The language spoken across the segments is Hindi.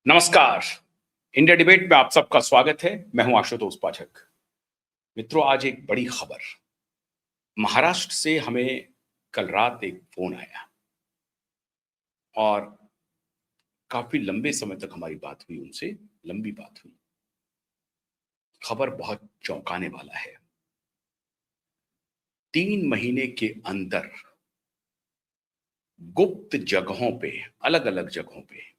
नमस्कार। इंडिया डिबेट में आप सबका स्वागत है। मैं हूं आशुतोष पाठक। मित्रों, आज एक बड़ी खबर। महाराष्ट्र से हमें कल रात एक फोन आया और काफी लंबे समय तक हमारी बात हुई उनसे। लंबी बात हुई। खबर बहुत चौंकाने वाला है। 3 महीने के अंदर गुप्त जगहों पे, अलग अलग जगहों पे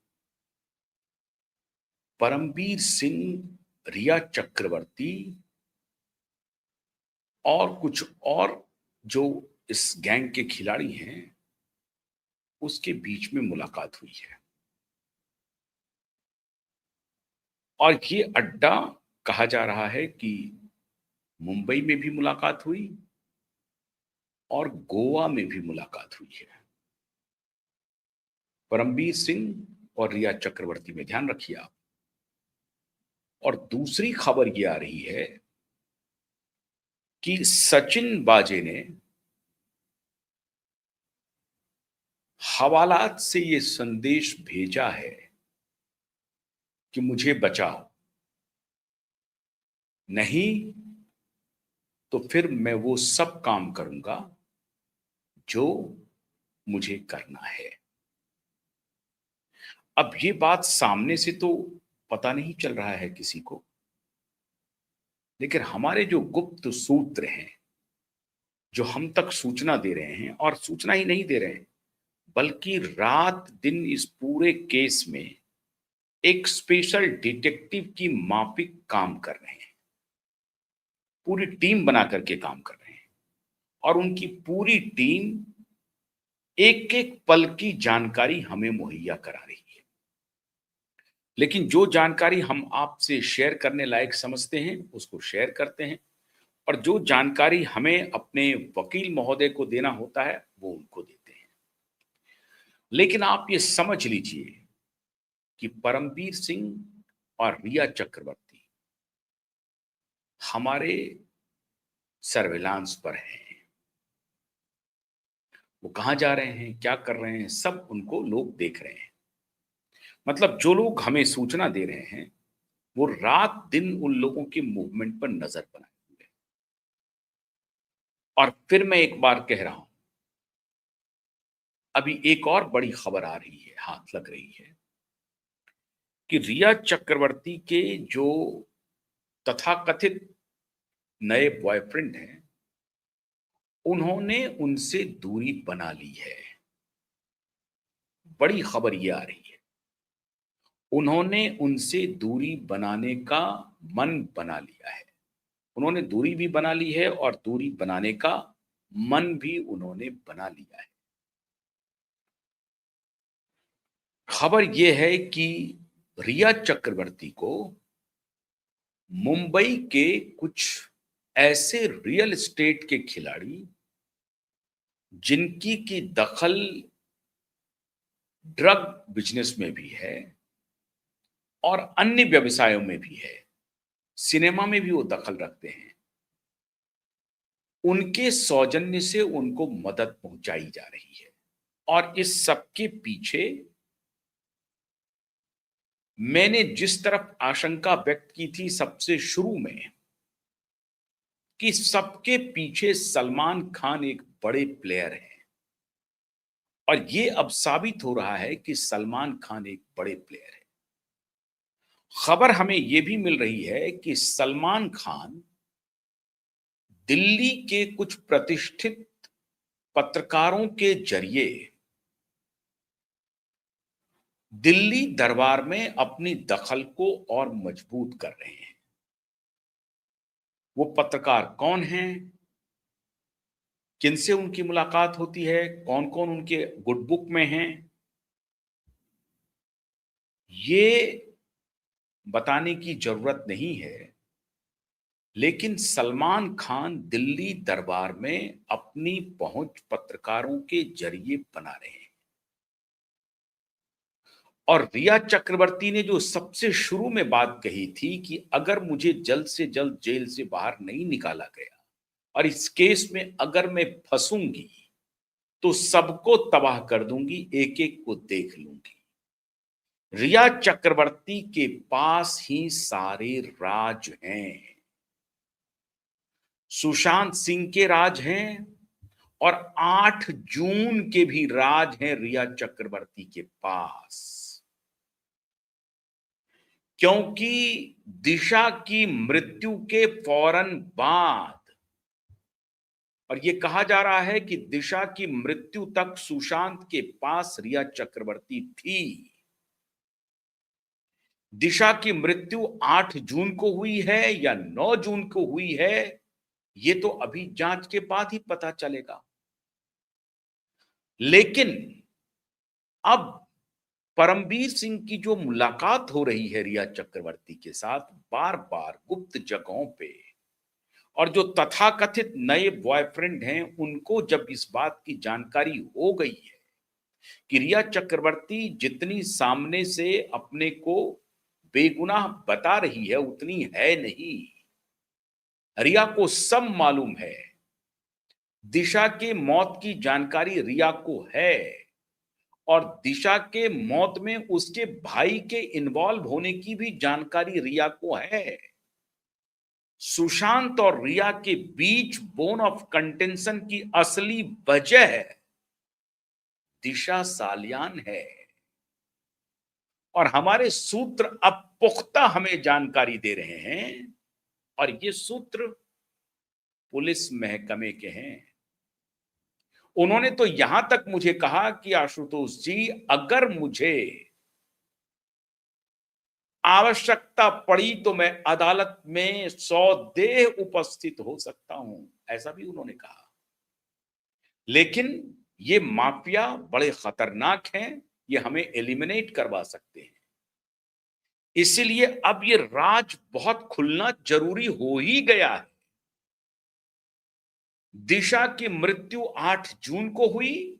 परमबीर सिंह, रिया चक्रवर्ती और कुछ और जो इस गैंग के खिलाड़ी हैं, उसके बीच में मुलाकात हुई है। और ये अड्डा कहा जा रहा है कि मुंबई में भी मुलाकात हुई और गोवा में भी मुलाकात हुई है। परमबीर सिंह और रिया चक्रवर्ती में ध्यान रखिए आप। और दूसरी खबर ये आ रही है कि सचिन बाजे ने हवालात से ये संदेश भेजा है कि मुझे बचाओ, नहीं तो फिर मैं वो सब काम करूंगा जो मुझे करना है। अब ये बात सामने से तो पता नहीं चल रहा है किसी को, लेकिन हमारे जो गुप्त सूत्र हैं, जो हम तक सूचना दे रहे हैं, और सूचना ही नहीं दे रहे हैं बल्कि रात दिन इस पूरे केस में एक स्पेशल डिटेक्टिव की माफिक काम कर रहे हैं। पूरी टीम बना करके काम कर रहे हैं और उनकी पूरी टीम एक एक पल की जानकारी हमें मुहैया करा रही है। लेकिन जो जानकारी हम आपसे शेयर करने लायक समझते हैं उसको शेयर करते हैं, और जो जानकारी हमें अपने वकील महोदय को देना होता है वो उनको देते हैं। लेकिन आप ये समझ लीजिए कि परमबीर सिंह और रिया चक्रवर्ती हमारे सर्विलांस पर हैं। वो कहाँ जा रहे हैं, क्या कर रहे हैं, सब उनको लोग देख रहे हैं। मतलब जो लोग हमें सूचना दे रहे हैं वो रात दिन उन लोगों के मूवमेंट पर नजर बनाए हुए हैं। और फिर मैं एक बार कह रहा हूं, अभी एक और बड़ी खबर आ रही है, हाथ लग रही है कि रिया चक्रवर्ती के जो तथाकथित नए बॉयफ्रेंड हैं, उन्होंने उनसे दूरी बना ली है। बड़ी खबर ये आ रही है, उन्होंने उनसे दूरी बनाने का मन बना लिया है। उन्होंने दूरी भी बना ली है और दूरी बनाने का मन भी उन्होंने बना लिया है। खबर यह है कि रिया चक्रवर्ती को मुंबई के कुछ ऐसे रियल एस्टेट के खिलाड़ी, जिनकी की दखल ड्रग बिजनेस में भी है और अन्य व्यवसायों में भी है, सिनेमा में भी वो दखल रखते हैं, उनके सौजन्य से उनको मदद पहुंचाई जा रही है। और इस सबके पीछे मैंने जिस तरफ आशंका व्यक्त की थी सबसे शुरू में कि सबके पीछे सलमान खान एक बड़े प्लेयर हैं, और ये अब साबित हो रहा है कि सलमान खान एक बड़े प्लेयर है। खबर हमें यह भी मिल रही है कि सलमान खान दिल्ली के कुछ प्रतिष्ठित पत्रकारों के जरिए दिल्ली दरबार में अपनी दखल को और मजबूत कर रहे हैं। वो पत्रकार कौन हैं, किनसे उनकी मुलाकात होती है, कौन कौन उनके गुड बुक में हैं, ये बताने की जरूरत नहीं है। लेकिन सलमान खान दिल्ली दरबार में अपनी पहुंच पत्रकारों के जरिए बना रहे हैं। और रिया चक्रवर्ती ने जो सबसे शुरू में बात कही थी कि अगर मुझे जल्द से जल्द जेल से बाहर नहीं निकाला गया और इस केस में अगर मैं फंसूंगी तो सबको तबाह कर दूंगी, एक एक को देख लूंगी। रिया चक्रवर्ती के पास ही सारे राज हैं। सुशांत सिंह के राज हैं और 8 जून के भी राज हैं रिया चक्रवर्ती के पास। क्योंकि दिशा की मृत्यु के फौरन बाद, और यह कहा जा रहा है कि दिशा की मृत्यु तक सुशांत के पास रिया चक्रवर्ती थी। दिशा की मृत्यु 8 जून को हुई है या 9 जून को हुई है, यह तो अभी जांच के बाद ही पता चलेगा। लेकिन अब परमवीर सिंह की जो मुलाकात हो रही है रिया चक्रवर्ती के साथ बार बार गुप्त जगहों पे, और जो तथाकथित नए बॉयफ्रेंड हैं उनको जब इस बात की जानकारी हो गई है कि रिया चक्रवर्ती जितनी सामने से अपने को बेगुनाह बता रही है उतनी है नहीं। रिया को सब मालूम है। दिशा के मौत की जानकारी रिया को है और दिशा के मौत में उसके भाई के इन्वॉल्व होने की भी जानकारी रिया को है। सुशांत और रिया के बीच बोन ऑफ कंटेंशन की असली वजह दिशा सालियान है और हमारे सूत्र अब पुख्ता हमें जानकारी दे रहे हैं और ये सूत्र पुलिस महकमे के हैं। उन्होंने तो यहां तक मुझे कहा कि आशुतोष जी, अगर मुझे आवश्यकता पड़ी तो मैं अदालत में 100 देह उपस्थित हो सकता हूं, ऐसा भी उन्होंने कहा। लेकिन ये माफिया बड़े खतरनाक हैं, ये हमें एलिमिनेट करवा सकते हैं। इसीलिए अब ये राज बहुत खुलना जरूरी हो ही गया है। दिशा की मृत्यु 8 जून को हुई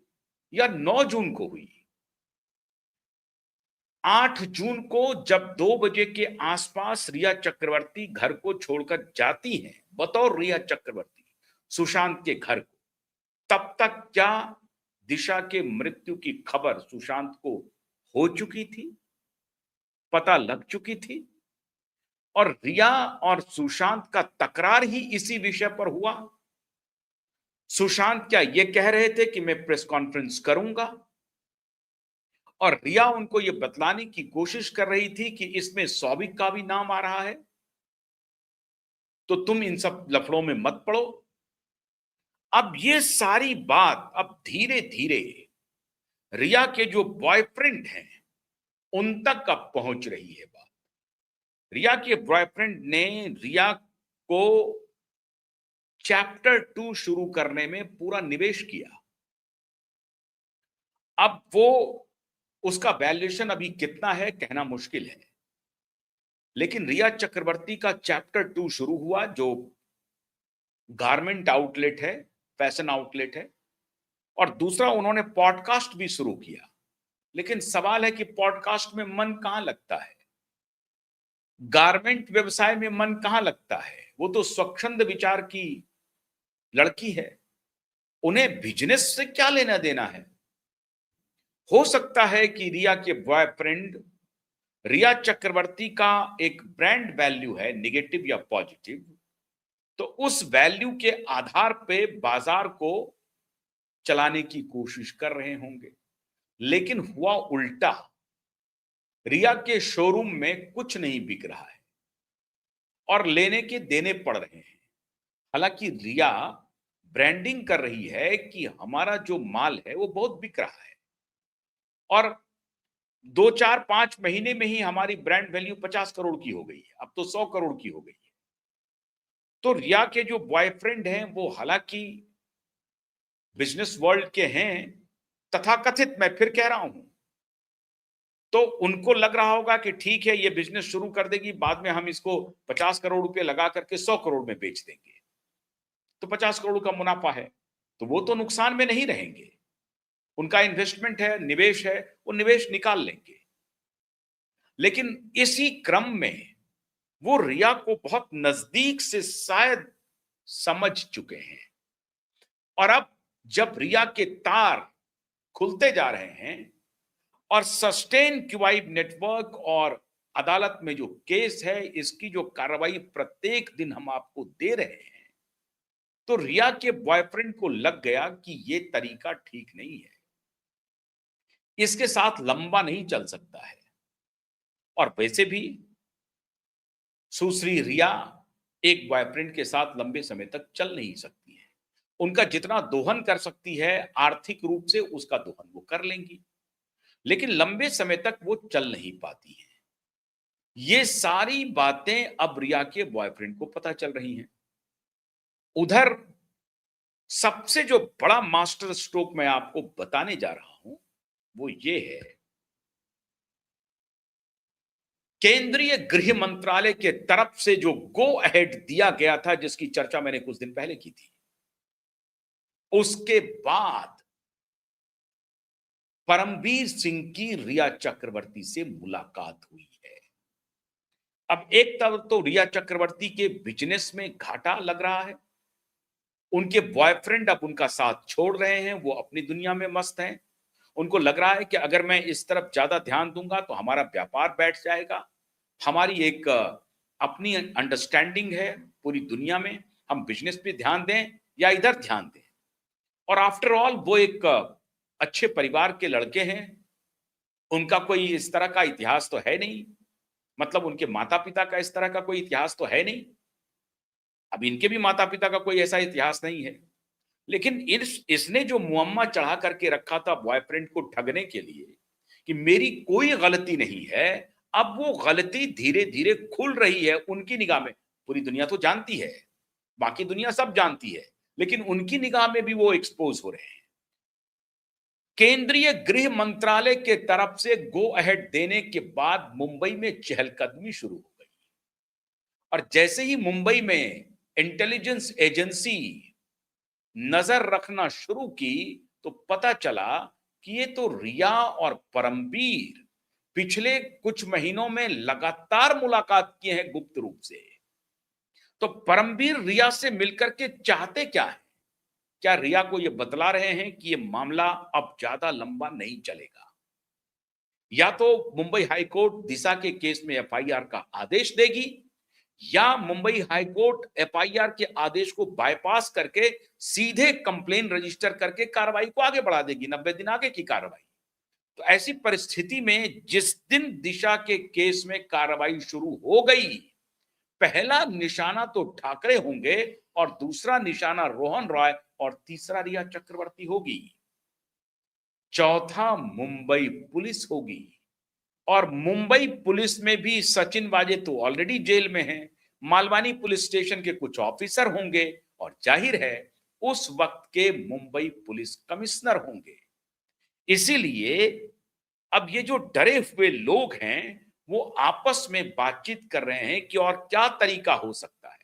या 9 जून को हुई? 8 जून को जब 2 बजे के आसपास रिया चक्रवर्ती घर को छोड़कर जाती हैं बतौर रिया चक्रवर्ती सुशांत के घर को, तब तक क्या दिशा के मृत्यु की खबर सुशांत को हो चुकी थी, पता लग चुकी थी? और रिया और सुशांत का तकरार ही इसी विषय पर हुआ। सुशांत क्या यह कह रहे थे कि मैं प्रेस कॉन्फ्रेंस करूंगा और रिया उनको यह बतलाने की कोशिश कर रही थी कि इसमें सौविक का भी नाम आ रहा है, तो तुम इन सब लफड़ों में मत पड़ो। अब ये सारी बात अब धीरे धीरे रिया के जो बॉयफ्रेंड हैं उन तक अब पहुंच रही है बात। रिया के बॉयफ्रेंड ने रिया को चैप्टर 2 शुरू करने में पूरा निवेश किया। अब वो उसका वैल्यूएशन अभी कितना है कहना मुश्किल है, लेकिन रिया चक्रवर्ती का चैप्टर 2 शुरू हुआ जो गारमेंट आउटलेट है, फैशन आउटलेट है, और दूसरा उन्होंने पॉडकास्ट भी शुरू किया। लेकिन सवाल है कि पॉडकास्ट में मन कहां लगता है, गारमेंट व्यवसाय में मन कहां लगता है? वो तो स्वच्छंद विचार की लड़की है, उन्हें बिजनेस से क्या लेना देना है? हो सकता है कि रिया के बॉयफ्रेंड रिया चक्रवर्ती का एक ब्रांड वैल्यू है, निगेटिव या पॉजिटिव, तो उस वैल्यू के आधार पे बाजार को चलाने की कोशिश कर रहे होंगे। लेकिन हुआ उल्टा, रिया के शोरूम में कुछ नहीं बिक रहा है और लेने के देने पड़ रहे हैं। हालांकि रिया ब्रांडिंग कर रही है कि हमारा जो माल है वो बहुत बिक रहा है और 2 4 5 महीने में ही हमारी ब्रांड वैल्यू 50 करोड़ की हो गई है, अब तो 100 करोड़ की हो गई है। तो रिया के जो बॉयफ्रेंड हैं वो हालांकि बिजनेस वर्ल्ड के हैं, तथाकथित, मैं फिर कह रहा हूं, तो उनको लग रहा होगा कि ठीक है ये बिजनेस शुरू कर देगी, बाद में हम इसको 50 करोड़ रुपए लगा करके 100 करोड़ में बेच देंगे, तो 50 करोड़ का मुनाफा है, तो वो तो नुकसान में नहीं रहेंगे। उनका इन्वेस्टमेंट है, निवेश है, वो निवेश निकाल लेंगे। लेकिन इसी क्रम में वो रिया को बहुत नजदीक से शायद समझ चुके हैं और अब जब रिया के तार खुलते जा रहे हैं, और सस्टेन क्वाइब नेटवर्क और अदालत में जो केस है, इसकी जो कार्रवाई प्रत्येक दिन हम आपको दे रहे हैं, तो रिया के बॉयफ्रेंड को लग गया कि ये तरीका ठीक नहीं है, इसके साथ लंबा नहीं चल सकता है। और वैसे भी सुश्री रिया एक बॉयफ्रेंड के साथ लंबे समय तक चल नहीं सकती है। उनका जितना दोहन कर सकती है आर्थिक रूप से, उसका दोहन वो कर लेंगी, लेकिन लंबे समय तक वो चल नहीं पाती है। ये सारी बातें अब रिया के बॉयफ्रेंड को पता चल रही हैं। उधर सबसे जो बड़ा मास्टर स्ट्रोक मैं आपको बताने जा रहा हूं वो ये है, केंद्रीय गृह मंत्रालय के तरफ से जो गो अहेड दिया गया था, जिसकी चर्चा मैंने कुछ दिन पहले की थी, उसके बाद परमवीर सिंह की रिया चक्रवर्ती से मुलाकात हुई है। अब एक तरफ तो रिया चक्रवर्ती के बिजनेस में घाटा लग रहा है, उनके बॉयफ्रेंड अब उनका साथ छोड़ रहे हैं, वो अपनी दुनिया में मस्त हैं। उनको लग रहा है कि अगर मैं इस तरफ ज्यादा ध्यान दूंगा तो हमारा व्यापार बैठ जाएगा, हमारी एक अपनी अंडरस्टैंडिंग है पूरी दुनिया में, हम बिजनेस पे ध्यान दें या इधर ध्यान दें। और आफ्टर ऑल वो एक अच्छे परिवार के लड़के हैं, उनका कोई इस तरह का इतिहास तो है नहीं, मतलब उनके माता पिता का इस तरह का कोई इतिहास तो है नहीं, अब इनके भी माता पिता का कोई ऐसा इतिहास नहीं है। लेकिन इसने जो मुअम्मा चढ़ा करके रखा था बॉयफ्रेंड को ठगने के लिए कि मेरी कोई गलती नहीं है, अब वो गलती धीरे धीरे खुल रही है उनकी निगाह में। पूरी दुनिया तो जानती है, बाकी दुनिया सब जानती है, लेकिन उनकी निगाह में भी वो एक्सपोज हो रहे हैं। केंद्रीय गृह मंत्रालय के तरफ से गो अहेड देने के बाद मुंबई में चहलकदमी शुरू हो गई, और जैसे ही मुंबई में इंटेलिजेंस एजेंसी नजर रखना शुरू की तो पता चला कि ये तो रिया और परमवीर पिछले कुछ महीनों में लगातार मुलाकात किए हैं गुप्त रूप से। तो परमवीर रिया से मिलकर के चाहते क्या है? क्या रिया को ये बतला रहे हैं कि ये मामला अब ज्यादा लंबा नहीं चलेगा, या तो मुंबई हाईकोर्ट दिशा के केस में एफआईआर का आदेश देगी, या मुंबई हाईकोर्ट एफआईआर के आदेश को बाईपास करके सीधे कंप्लेन रजिस्टर करके कार्रवाई को आगे बढ़ा देगी, 90 दिन आगे की कार्रवाई। तो ऐसी परिस्थिति में जिस दिन दिशा के केस में कार्रवाई शुरू हो गई, पहला निशाना तो ठाकरे होंगे और दूसरा निशाना रोहन रॉय और तीसरा रिया चक्रवर्ती होगी, चौथा मुंबई पुलिस होगी। और मुंबई पुलिस में भी सचिन वाजे तो ऑलरेडी जेल में हैं, मालवानी पुलिस स्टेशन के कुछ ऑफिसर होंगे, और जाहिर है उस वक्त के मुंबई पुलिस कमिश्नर होंगे। इसीलिए अब ये जो डरे हुए लोग हैं वो आपस में बातचीत कर रहे हैं कि और क्या तरीका हो सकता है,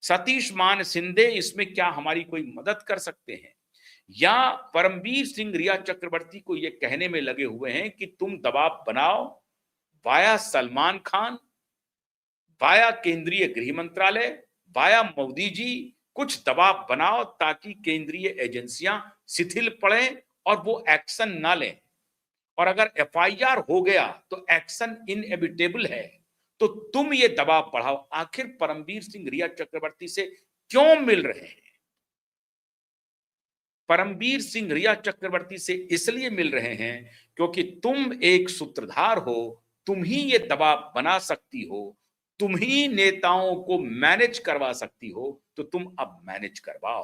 सतीश मान सिंधे इसमें क्या हमारी कोई मदद कर सकते हैं, या परमवीर सिंह रिया चक्रवर्ती को यह कहने में लगे हुए हैं कि तुम दबाव बनाओ वाया सलमान खान, वाया केंद्रीय गृह मंत्रालय, वाया मोदी जी, कुछ दबाव बनाओ ताकि केंद्रीय एजेंसियां शिथिल पड़े और वो एक्शन ना लें। और अगर एफआईआर हो गया तो एक्शन इनएविटेबल है, तो तुम ये दबाव बढ़ाओ। आखिर परमवीर सिंह रिया चक्रवर्ती से क्यों मिल रहे हैं? परमवीर सिंह रिया चक्रवर्ती से इसलिए मिल रहे हैं क्योंकि तुम एक सूत्रधार हो, तुम ही ये दबाव बना सकती हो, तुम ही नेताओं को मैनेज करवा सकती हो, तो तुम अब मैनेज करवाओ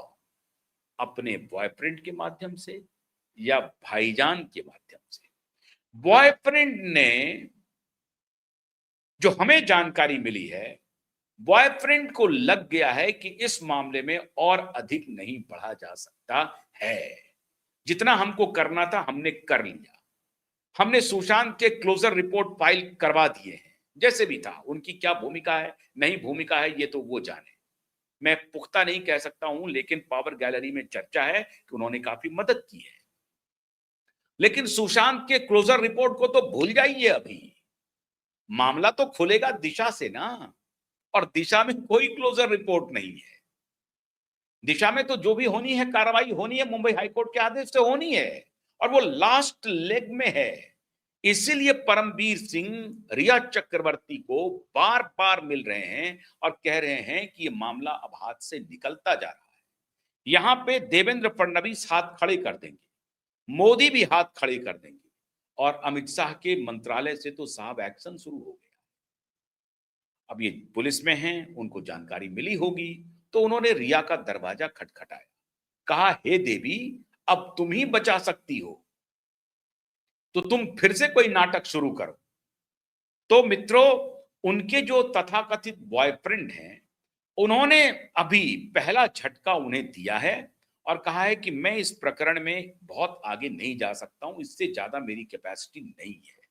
अपने बॉयफ्रेंड के माध्यम से या भाईजान के माध्यम से। बॉयफ्रेंड ने, जो हमें जानकारी मिली है, बॉयफ्रेंड को लग गया है कि इस मामले में और अधिक नहीं बढ़ा जा सकता है, जितना हमको करना था हमने कर लिया। हमने सुशांत के क्लोजर रिपोर्ट फाइल करवा दिए हैं, जैसे भी था। उनकी क्या भूमिका है, नहीं भूमिका है, ये तो वो जाने, मैं पुख्ता नहीं कह सकता हूं, लेकिन पावर गैलरी में चर्चा है कि उन्होंने काफी मदद की है। लेकिन सुशांत के क्लोजर रिपोर्ट को तो भूल जाइए, अभी मामला तो खुलेगा दिशा से ना, और दिशा में कोई क्लोजर रिपोर्ट नहीं है। दिशा में तो जो भी होनी है कार्रवाई होनी है, मुंबई हाईकोर्ट के आदेश से होनी है, और वो लास्ट लेग में है इसीलिए परमवीर सिंह रिया चक्रवर्ती को बार बार मिल रहे हैं और कह रहे हैं कि ये मामला अब हाथ से निकलता जा रहा है। यहां पे देवेंद्र फडणवीस हाथ खड़े कर देंगे, मोदी भी हाथ खड़े कर देंगे और अमित शाह के मंत्रालय से तो साहब एक्शन शुरू हो गया। अब ये पुलिस में हैं, उनको जानकारी मिली होगी, तो उन्होंने रिया का दरवाजा खटखटाया, कहा हे देवी, अब तुम ही बचा सकती हो, तो तुम फिर से कोई नाटक शुरू करो। तो मित्रों, उनके जो तथाकथित बॉयफ्रेंड हैं, उन्होंने अभी पहला झटका उन्हें दिया है और कहा है कि मैं इस प्रकरण में बहुत आगे नहीं जा सकता हूं, इससे ज्यादा मेरी कैपेसिटी नहीं है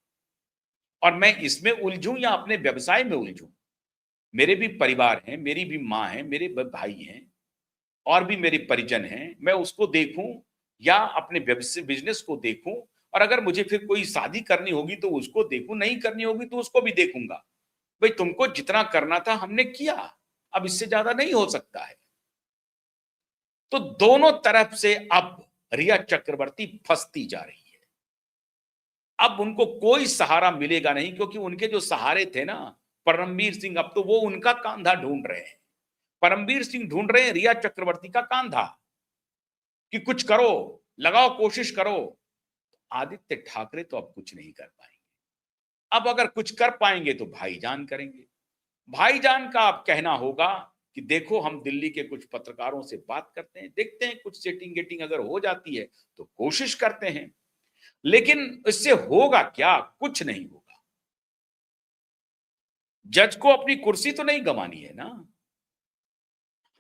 और मैं इसमें उलझूं या अपने व्यवसाय में उलझूं। मेरे भी परिवार हैं, मेरी भी माँ है, मेरे भाई हैं और भी मेरे परिजन हैं, मैं उसको देखूं या अपने बिजनेस को देखूं, और अगर मुझे फिर कोई शादी करनी होगी तो उसको देखूं, नहीं करनी होगी तो उसको भी देखूंगा। भाई तुमको जितना करना था हमने किया, अब इससे ज्यादा नहीं हो सकता है। तो दोनों तरफ से अब रिया चक्रवर्ती फंसती जा रही है। अब उनको कोई सहारा मिलेगा नहीं, क्योंकि उनके जो सहारे थे ना परमवीर सिंह, अब तो वो उनका कांधा ढूंढ रहे हैं। परमवीर सिंह ढूंढ रहे हैं रिया चक्रवर्ती का कांधा कि कुछ करो, लगाओ, कोशिश करो। आदित्य ठाकरे तो अब कुछ नहीं कर पाएंगे। अब अगर कुछ कर पाएंगे तो भाईजान करेंगे। भाईजान का अब कहना होगा कि देखो, हम दिल्ली के कुछ पत्रकारों से बात करते हैं, देखते हैं कुछ सेटिंग गेटिंग अगर हो जाती है तो कोशिश करते हैं, लेकिन इससे होगा क्या? कुछ नहीं होगा। जज को अपनी कुर्सी तो नहीं गंवानी है ना।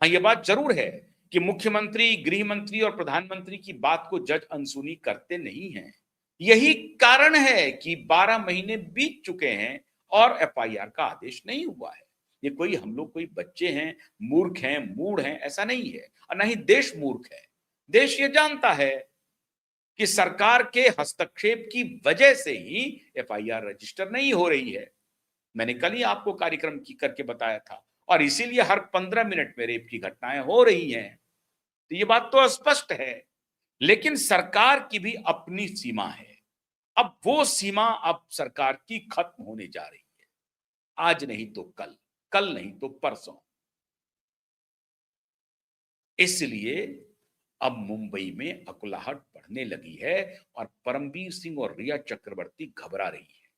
हाँ, ये बात जरूर है कि मुख्यमंत्री, गृह मंत्री और प्रधानमंत्री की बात को जज अनसुनी करते नहीं हैं। यही कारण है कि 12 महीने बीत चुके हैं और एफआईआर का आदेश नहीं हुआ है। ये कोई हम लोग कोई बच्चे हैं, मूर्ख हैं, मूढ़ हैं, ऐसा नहीं है, और ना ही देश मूर्ख है। देश ये जानता है कि सरकार के हस्तक्षेप की वजह से ही एफआईआर रजिस्टर नहीं हो रही है। मैंने कल ही आपको कार्यक्रम की करके बताया था, और इसीलिए हर 15 मिनट में रेप की घटनाएं हो रही हैं। तो ये बात तो स्पष्ट है। लेकिन सरकार की भी अपनी सीमा है। अब वो सीमा अब सरकार की खत्म होने जा रही है, आज नहीं तो कल, कल नहीं तो परसों। इसलिए अब मुंबई में अकुलाहट बढ़ने लगी है और परमवीर सिंह और रिया चक्रवर्ती घबरा रही है।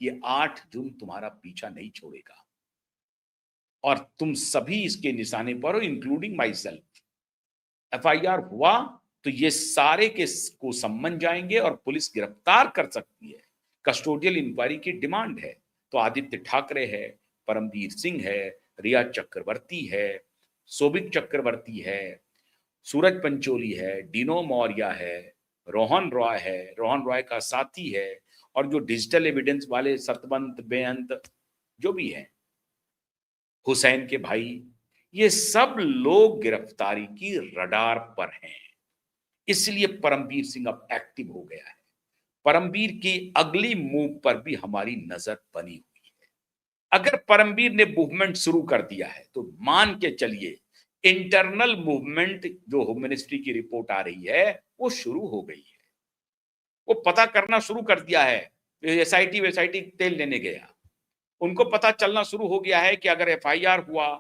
ये 8 जून तुम्हारा पीछा नहीं छोड़ेगा और तुम सभी इसके निशाने पर हो, इंक्लूडिंग माई सेल्फ। एफआईआर हुआ तो ये सारे के को सम्मन जाएंगे और पुलिस गिरफ्तार कर सकती है। कस्टोडियल इंक्वायरी की डिमांड है। तो आदित्य ठाकरे है, परमवीर सिंह है, रिया चक्रवर्ती है, शोभिक चक्रवर्ती है, सूरज पंचोली है, डिनो मौर्य है, रोहन रॉय है, रोहन रॉय का साथी है, और जो डिजिटल एविडेंस वाले सतवंत बेअंत जो भी है, हुसैन के भाई, ये सब लोग गिरफ्तारी की रडार पर हैं। इसलिए परमवीर सिंह अब एक्टिव हो गया है। परमवीर की अगली मूव पर भी हमारी नजर बनी हुई है। अगर परमवीर ने मूवमेंट शुरू कर दिया है तो मान के चलिए इंटरनल मूवमेंट, जो होम मिनिस्ट्री की रिपोर्ट आ रही है, वो शुरू हो गई है। वो पता करना शुरू कर दिया है। एसआईटी वेसआईटी तेल लेने गया, उनको पता चलना शुरू हो गया है कि अगर एफआईआर हुआ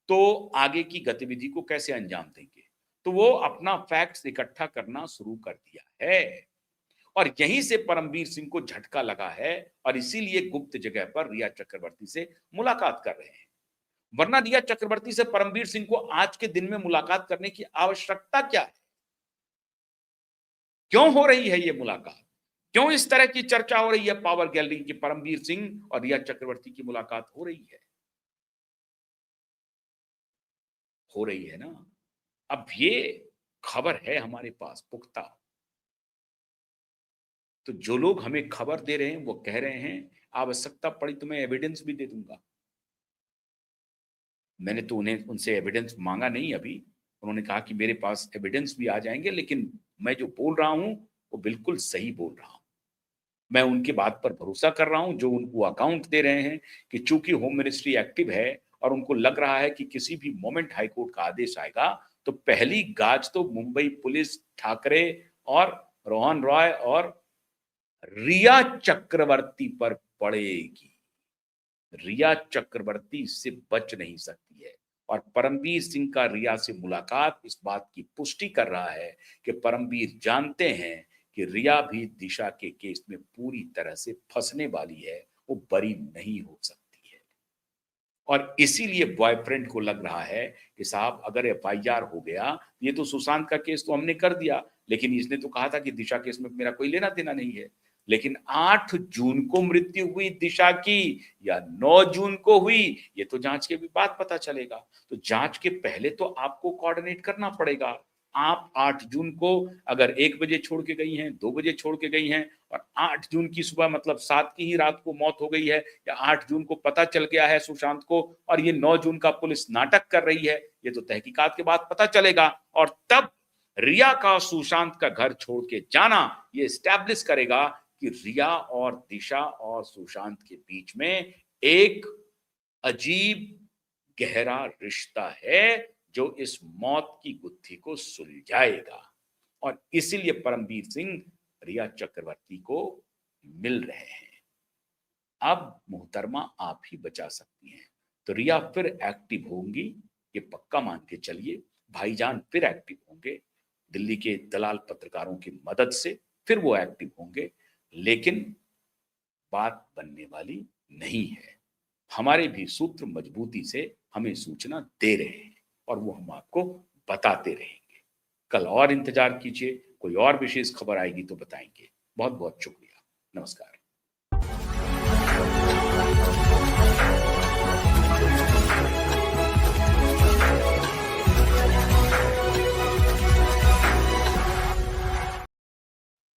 तो आगे की गतिविधि को कैसे अंजाम देंगे। तो वो अपना फैक्ट्स इकट्ठा करना शुरू कर दिया है और यहीं से परमवीर सिंह को झटका लगा है और इसीलिए गुप्त जगह पर रिया चक्रवर्ती से मुलाकात कर रहे हैं। वरना रिया चक्रवर्ती से परमवीर सिंह को आज के दिन में मुलाकात करने की आवश्यकता क्या है? क्यों हो रही है ये मुलाकात? क्यों इस तरह की चर्चा हो रही है पावर गैलरी की परमवीर सिंह और रिया चक्रवर्ती की मुलाकात हो रही है? हो रही है ना। अब ये खबर है हमारे पास पुख्ता। तो जो लोग हमें खबर दे रहे हैं वो कह रहे हैं आवश्यकता पड़ी तो मैं एविडेंस भी दे दूंगा। मैंने तो उन्हें उनसे एविडेंस मांगा नहीं अभी। उन्होंने कहा कि मेरे पास एविडेंस भी आ जाएंगे, लेकिन मैं जो बोल रहा हूं वो बिल्कुल सही बोल रहा हूं। मैं उनकी बात पर भरोसा कर रहा हूं, जो उनको अकाउंट दे रहे हैं कि चूंकि होम मिनिस्ट्री एक्टिव है और उनको लग रहा है कि किसी भी मोमेंट हाईकोर्ट का आदेश आएगा, तो पहली गाज तो मुंबई पुलिस, ठाकरे और रोहन रॉय और रिया चक्रवर्ती पर पड़ेगी। रिया चक्रवर्ती इससे बच नहीं सकती है। और परमवीर सिंह का रिया से मुलाकात इस बात की पुष्टि कर रहा है कि परमवीर जानते हैं कि रिया भी दिशा के केस में पूरी तरह से फंसने वाली है, वो बरी नहीं हो सकती है। और इसीलिए बॉयफ्रेंड को लग रहा है कि साहब अगर एफआईआर हो गया, ये तो सुशांत का केस तो हमने कर दिया, लेकिन इसने तो कहा था कि दिशा केस में मेरा कोई लेना देना नहीं है। लेकिन 8 जून को मृत्यु हुई दिशा की या 9 जून को हुई, ये तो जांच के भी बाद पता चलेगा। तो जांच के पहले तो आपको कोऑर्डिनेट करना पड़ेगा। आप 8 जून को अगर 1 बजे छोड़ के गई हैं, 2 बजे छोड़ के गई हैं और 8 जून की सुबह मतलब 7 की ही रात को मौत हो गई है, या 8 जून को पता चल गया है सुशांत को और ये 9 जून का पुलिस नाटक कर रही है, ये तो तहकीकात के बाद पता चलेगा। और तब रिया का सुशांत का घर छोड़ के जाना ये एस्टैब्लिश करेगा कि रिया और दिशा और सुशांत के बीच में एक अजीब गहरा रिश्ता है जो इस मौत की गुत्थी को सुलझाएगा। और इसीलिए परमवीर सिंह रिया चक्रवर्ती को मिल रहे हैं। अब मोहतरमा आप ही बचा सकती हैं। तो रिया फिर एक्टिव होंगी, ये पक्का मान के चलिए। भाईजान फिर एक्टिव होंगे, दिल्ली के दलाल पत्रकारों की मदद से फिर वो एक्टिव होंगे। लेकिन बात बनने वाली नहीं है। हमारे भी सूत्र मजबूती से हमें सूचना दे रहे हैं और वो हम आपको बताते रहेंगे। कल और इंतजार कीजिए, कोई और विशेष खबर आएगी तो बताएंगे। बहुत बहुत शुक्रिया। नमस्कार।